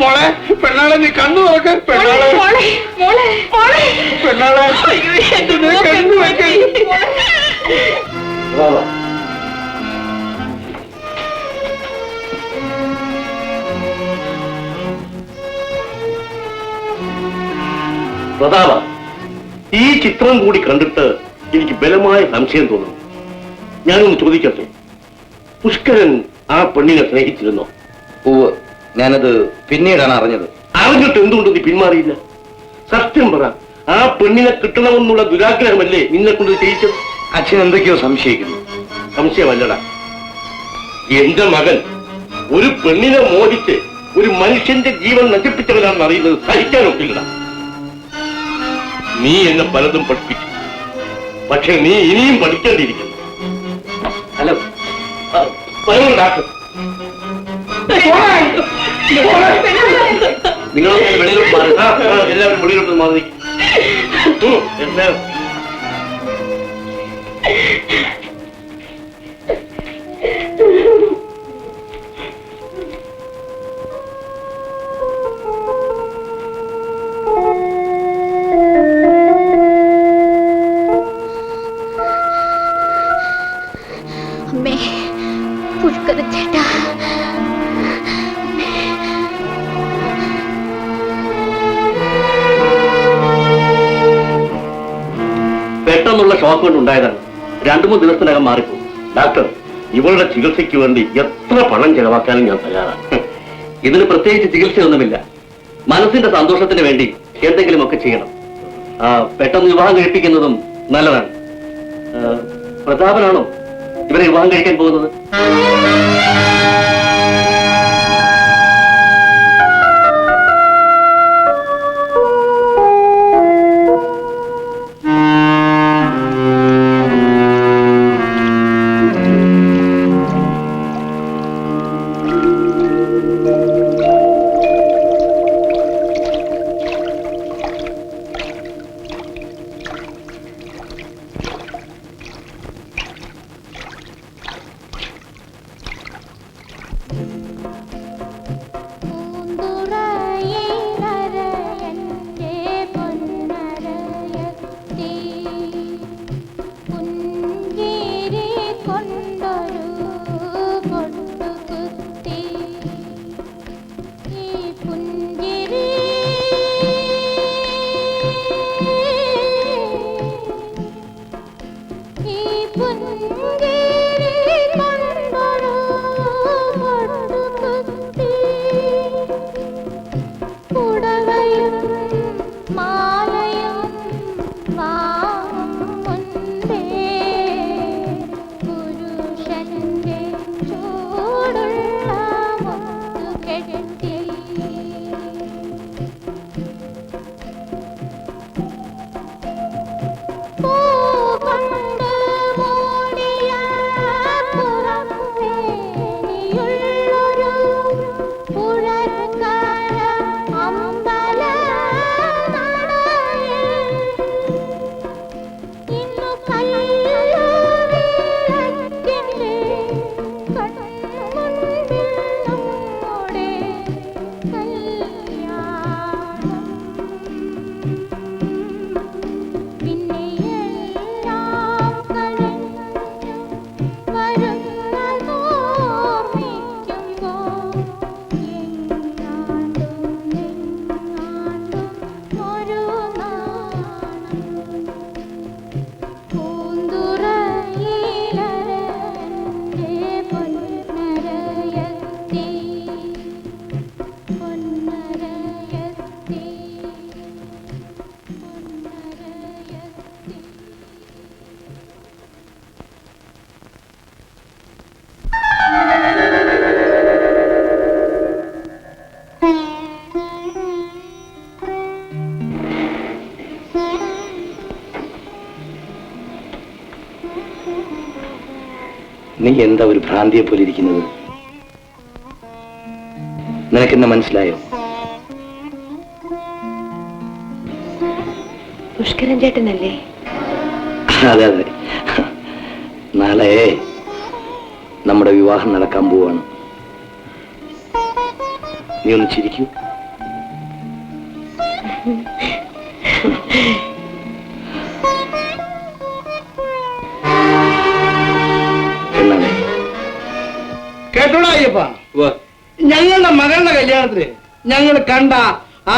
മോളെ പെണ്ണാളെ നീ കണ്ണു തുറക്ക്. പെണ്ണാളെ പെണ്ണാളെ കണ്ണു വെക്ക. പ്രതാപ, ഈ ചിത്രം കൂടി കണ്ടിട്ട് എനിക്ക് ബലമായ സംശയം തോന്നുന്നു. ഞാനൊന്ന് ചോദിക്കട്ടെ, പുഷ്കരൻ ആ പെണ്ണിനെ സ്നേഹിച്ചിരുന്നോ? ഉവ്വ്, ഞാനത് പിന്നീടാണ് അറിഞ്ഞത്. അറിഞ്ഞിട്ട് എന്തുകൊണ്ട് നീ പിന്മാറിയില്ല? സത്യം പറ, ആ പെണ്ണിനെ കിട്ടണമെന്നുള്ള ദുരാഗ്രഹമല്ലേ നിന്നെ കൊണ്ട് ചെയ്യിച്ചത്? അച്ഛൻ എന്തൊക്കെയോ സംശയിക്കുന്നു. സംശയമല്ലടാ, എന്റെ മകൻ ഒരു പെണ്ണിനെ മോഹിച്ച് ഒരു മനുഷ്യന്റെ ജീവൻ നശിപ്പിച്ചവനാണെന്ന് അറിയുന്നത് സഹിക്കാനൊക്കില്ല. നീ എന്നെ പലതും പഠിപ്പിച്ചു, പക്ഷെ നീ ഇനിയും പഠിക്കേണ്ടിയിരിക്കുന്നു. അല്ല, നിങ്ങളൊക്കെ വെളിയിലോട്ട് മാറി. എല്ലാവരും വെളിയിലോട്ട് മാറി. എല്ലാവരും പെട്ടെന്നുള്ള ഷോക്ക് കൊണ്ടുണ്ടായതാണ്. 2-3 ദിവസത്തിനകം മാറിപ്പോകും. ഡോക്ടർ, ഇവളുടെ ചികിത്സയ്ക്ക് വേണ്ടി എത്ര പണം ചെലവാക്കാനും ഞാൻ തയ്യാറാണ്. ഇതിന് പ്രത്യേകിച്ച് ചികിത്സയൊന്നുമില്ല. മനസ്സിന്റെ സന്തോഷത്തിന് വേണ്ടി എന്തെങ്കിലുമൊക്കെ ചെയ്യണം. പെട്ടെന്ന് വിവാഹം കഴിപ്പിക്കുന്നതും നല്ലതാണ്. പ്രതാപനാണോ ഇവരെ വിവാഹം കഴിക്കാൻ പോകുന്നത്? നീ എന്താ ഒരു ഭ്രാന്തിയെ പോലെ ഇരിക്കുന്നത്? നിനക്കെന്നെ മനസ്സിലായോ? പുഷ്കരൻ ചേട്ടനല്ലേ? അതെ അതെ. നാളെ നമ്മുടെ വിവാഹം നടക്കാൻ പോവാണ്. നീ ഒന്ന് ചിരിക്കൂ. പെണ്ണാളെ, കേട്ടോടാ അയ്യപ്പ, ഞങ്ങളുടെ മകളുടെ കല്യാണത്തിന് ഞങ്ങൾ കണ്ട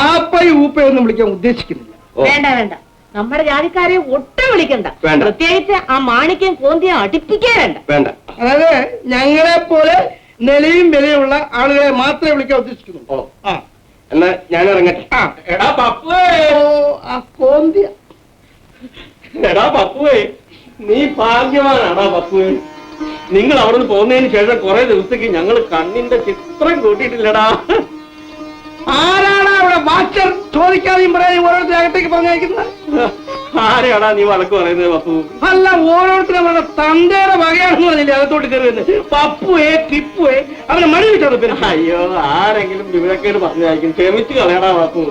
ആപ്പയും ഊപ്പയൊന്നും വിളിക്കാൻ ഉദ്ദേശിക്കുന്നില്ല. വേണ്ട വേണ്ട, നമ്മുടെ ജാതിക്കാരെ ഒട്ടും വിളിക്കണ്ട. വേണ്ട. പ്രത്യേകിച്ച് ആ മാണിക്യം കോന്തിയെ അടുപ്പിക്കേ വേണ്ട. വേണ്ട. അതായത് ഞങ്ങളെ പോലെ നിലയും വിലയുള്ള ആളുകളെ മാത്രമേ വിളിക്കാൻ ഉദ്ദേശിക്കുന്നുള്ളൂ. ഓ, ആ എന്നാ ഞാൻ ഇറങ്ങട്ടെ. ആ. എടാ പപ്പുവേ, ഓ, ആ കോന്തിയ എടാ പപ്പുവേ, നീ ഭാഗ്യവാനാടാ പപ്പുവേ. നിങ്ങൾ അവിടെ നിന്ന് പോകുന്നതിന് ശേഷം കുറെ ദിവസത്തേക്ക് ഞങ്ങൾ കണ്ണിന്റെ ചിത്രം കൂട്ടിയിട്ടില്ലടാ. ആരാണ് അവിടെ വാച്ചർ ചോദിക്കാതെയും പറയാനും ഓരോരുത്തരും അകത്തേക്ക് പറഞ്ഞയക്കുന്നത്? ആരെയാടാ നീ വഴക്ക് പറയുന്നത് പപ്പു? അല്ല, ഓരോരുത്തരും അവരുടെ തന്തയുടെ വകയാണെന്ന് പറഞ്ഞില്ലേ അകത്തോട്ട് കയറുന്നത്? പപ്പുവേ ടിപ്പുവേ അവനെ മണി വെച്ചത് പിന്നെ. അയ്യോ, ആരെങ്കിലും വിവരക്കേട് പറഞ്ഞായിരിക്കും. ക്ഷമിച്ചു കളയടാ പപ്പു.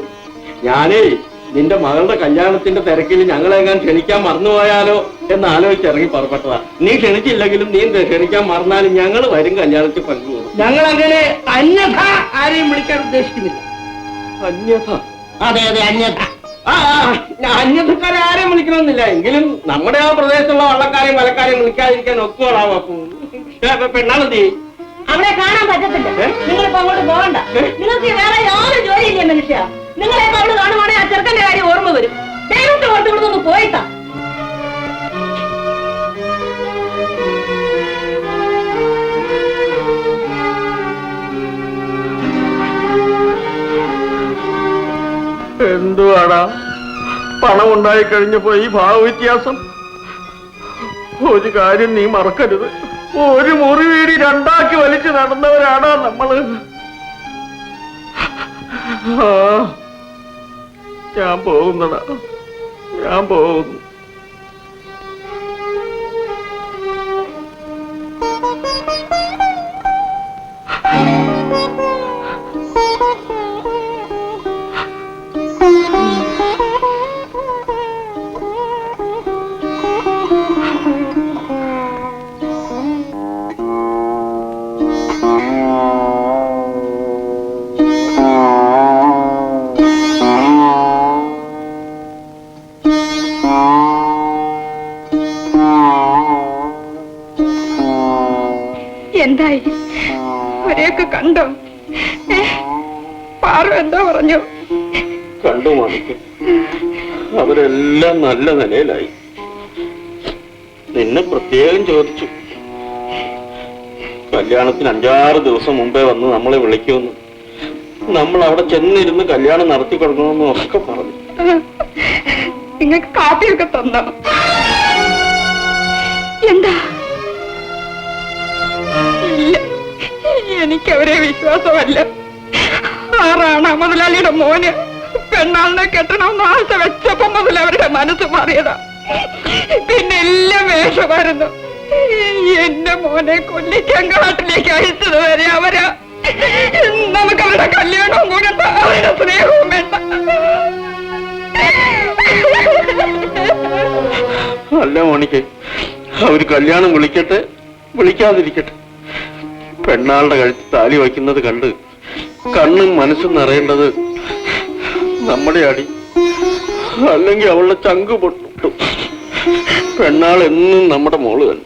ഞാനേ നിന്റെ മകളുടെ കല്യാണത്തിന്റെ തിരക്കിൽ ഞങ്ങളെങ്ങാൻ ക്ഷണിക്കാൻ മറന്നുപോയാലോ എന്ന് ആലോചിച്ചിറങ്ങി പുറപ്പെട്ടതാ. നീ ക്ഷണിച്ചില്ലെങ്കിലും നീ ക്ഷണിക്കാൻ മറന്നാലും ഞങ്ങൾ വരും കല്യാണത്തിൽ പങ്കുപോകും. ഞങ്ങൾ അങ്ങനെ അന്യഥ ആരെയും വിളിക്കാൻ ഉദ്ദേശിക്കുന്നില്ല. അന്യഥ? അതെ അതെ, അന്യഥ. അന്യഥക്കാരെ ആരെയും വിളിക്കണമെന്നില്ല. എങ്കിലും നമ്മുടെ ആ പ്രദേശത്തുള്ള വള്ളക്കാരെയും വലക്കാരെയും വിളിക്കാതിരിക്കാൻ ഒക്കുവോളാ പപ്പു. പെണ്ണാളെന്തി അവിടെ കാണാൻ പറ്റത്തില്ല. നിങ്ങളിപ്പോ അങ്ങോട്ട് പോകണ്ട. നിങ്ങൾക്ക് വേറെ യാതൊരു ജോലിയില്ലേ മനുഷ്യ. നിങ്ങളെപ്പോ അവിടെ കാണുവാണെങ്കിൽ ആ ചെറുക്കന്റെ കാര്യം ഓർമ്മ വരും. ദൈവത്തെ ഓർത്ത് ഇവിടുന്ന് പോയിട്ടാ. എന്തുവാടാ പണം ഉണ്ടായി കഴിഞ്ഞപ്പോ ഈ ഭാവവ്യത്യാസം? ഒരു കാര്യം നീ മറക്കരുത്, ഒരു മുറി വീടി രണ്ടാക്കി വലിച്ചു നടന്നവരാടാ നമ്മള്. ആ, ഞാൻ പോകുന്നടാ, ഞാൻ പോകുന്നു. എന്തായി? അവരെയൊക്കെ കണ്ടോ? പാറു എന്താ പറഞ്ഞു? കണ്ടു മാണിക്ക്, അവരെല്ലാം നല്ല നിലയിലായി. നിന്നെ പ്രത്യേകം ചോദിച്ചു. കല്യാണത്തിന് 5-6 ദിവസം മുമ്പേ വന്ന് നമ്മളെ വിളിക്കുമെന്ന്, നമ്മൾ അവിടെ ചെന്നിരുന്ന് കല്യാണം നടത്തി കൊടുക്കണമെന്നും ഒക്കെ പറഞ്ഞു. നിങ്ങൾക്ക് കാപ്പിയൊക്കെ തന്നോ? എന്താ? ഇല്ല, എനിക്കവരെ വിശ്വാസമല്ല. ആറാണ് മുതലാളിയുടെ മോന് പെണ്ണാളിനെ കെട്ടണമെന്ന് ആശ വെച്ചപ്പോ മുതൽ അവരുടെ മനസ്സ് മാറിയതാ. പിന്നെ എല്ലാം വേഷമായിരുന്നു. എന്റെ മോനെ കൊല്ലിക്കാൻ കാട്ടിലേക്ക് അയച്ചത് വരെ അവരാ. നമുക്ക് അവരുടെ കല്യാണവും കൂടെ അവരുടെ സ്നേഹവും വേണ്ട. അല്ല മോണിക്ക്, അവര് കല്യാണം വിളിക്കട്ടെ വിളിക്കാതിരിക്കട്ടെ, പെണ്ണാളുടെ കഴുത്ത് താലി വയ്ക്കുന്നത് കണ്ട് കണ്ണും മനസ്സും നിറയേണ്ടത് നമ്മുടെ അടി, അല്ലെങ്കിൽ അവളുടെ ചങ്ക് പൊട്ടും. പെണ്ണാൾ എന്നും നമ്മുടെ മോള് തന്നെ.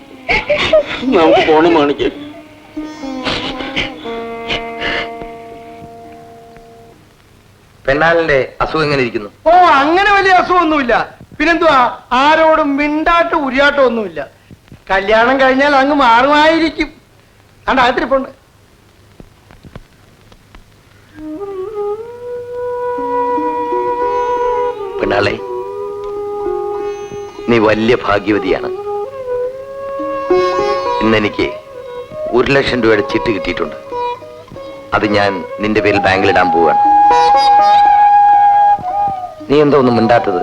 നമുക്ക് പോണം മാണിക്ക്. പെണ്ണാളിന്റെ അസുഖം എങ്ങനെ ഇരിക്കുന്നു? ഓ, അങ്ങനെ വലിയ അസുഖമൊന്നുമില്ല. പിന്നെന്തുവാ, ആരോടും മിണ്ടാട്ടോ ഉരിയാട്ടോ ഒന്നുമില്ല. കല്യാണം കഴിഞ്ഞാൽ അങ്ങ് മാറുമായിരിക്കും. അണ്ട അകത്തിരിപ്പുണ്ട്. പെണ്ണാളെ, നീ വലിയ ഭാഗ്യവതിയാണ്. ഇന്നെനിക്ക് 1,00,000 രൂപയുടെ ചിട്ട് കിട്ടിയിട്ടുണ്ട്. അത് ഞാൻ നിന്റെ പേരിൽ ബാങ്കിലിടാൻ പോവാണ്. നീ എന്താ ഒന്നും മിണ്ടാത്തത്?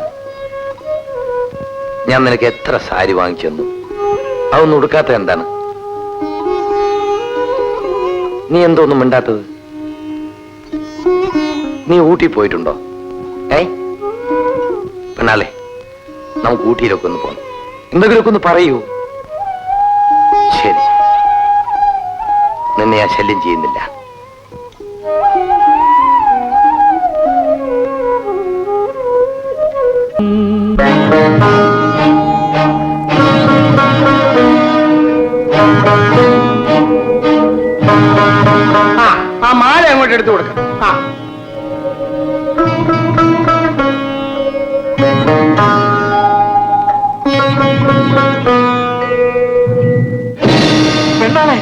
ഞാൻ നിനക്ക് എത്ര സാരി വാങ്ങിച്ചു തന്നു, അതൊന്നും ഉടുക്കാത്ത എന്താണ്? നീ എന്തോ ഒന്നും മിണ്ടാത്തത്? നീ ഊട്ടി പോയിട്ടുണ്ടോ? പെണ്ണാളെ, നമുക്ക് ഊട്ടിയിലൊക്കെ ഒന്ന് പോകണം. എന്തെങ്കിലുമൊക്കെ ഒന്ന് പറയൂ. ശരി, നിന്നെ ഞാൻ ശല്യം ചെയ്യുന്നില്ല. എടുത്തു കൊടുക്കാം. ആ എന്താണ്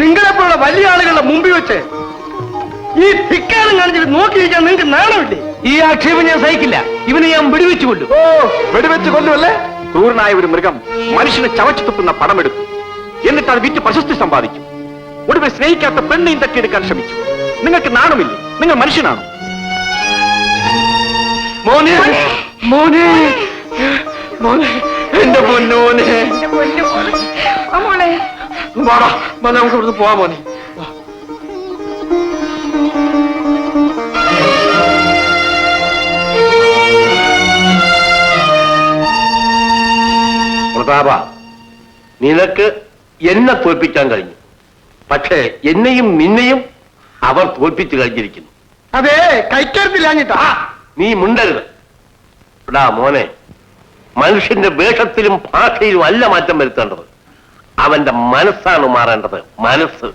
നിങ്ങളെപ്പോലുള്ള വലിയ ആളുകളുടെ മുമ്പിൽ വെച്ച് ഈ ധിക്കാരം കാണിച്ചിട്ട് നോക്കിയിരിക്കാൻ നിങ്ങൾക്ക് നാണമില്ലേ? ഈ ആക്ഷേപം ഞാൻ സഹിക്കില്ല. ഇവനെ ഞാൻ വെടിവെച്ചു കൊല്ലും. ഓ വെടിവെച്ച് കൊല്ലുമല്ലേ? ക്രൂരനായ ഒരു മൃഗം മനുഷ്യനെ ചവച്ചു തുപ്പുന്ന പടമെടുത്തു. എന്നിട്ട് അത് വിറ്റ് പ്രശസ്തി സമ്പാദിച്ചു. ഒടുവിൽ സ്നേഹിക്കാത്ത പെണ്ണെയും തട്ടിയെടുക്കാൻ ശ്രമിച്ചു. നിങ്ങൾക്ക് നാണമില്ലേ? നിങ്ങൾ മനുഷ്യനാണോ? മോനെ മോനെ മോനെ എന്റെ പൊന്നോനെ വാടാ മോനെ നമുക്ക് ഇവിടുന്ന് പോവാ മോനെ. പ്രതാപ, നിനക്ക് എന്നെ തോൽപ്പിക്കാൻ കഴിഞ്ഞു. പക്ഷേ എന്നെയും നിന്നെയും അവർ തോൽപ്പിച്ചു കഴിഞ്ഞിരിക്കുന്നു. അതെ കൈക്കരുത്തില്ലാഞ്ഞിട്ടാ. നീ മുണ്ടരുത്. എടാ മോനെ, മനുഷ്യന്റെ വേഷത്തിലും ഭാഷയിലും അല്ല മാറ്റം വരുത്തേണ്ടത്. അവന്റെ മനസ്സാണ് മാറേണ്ടത്. മനസ്സ്.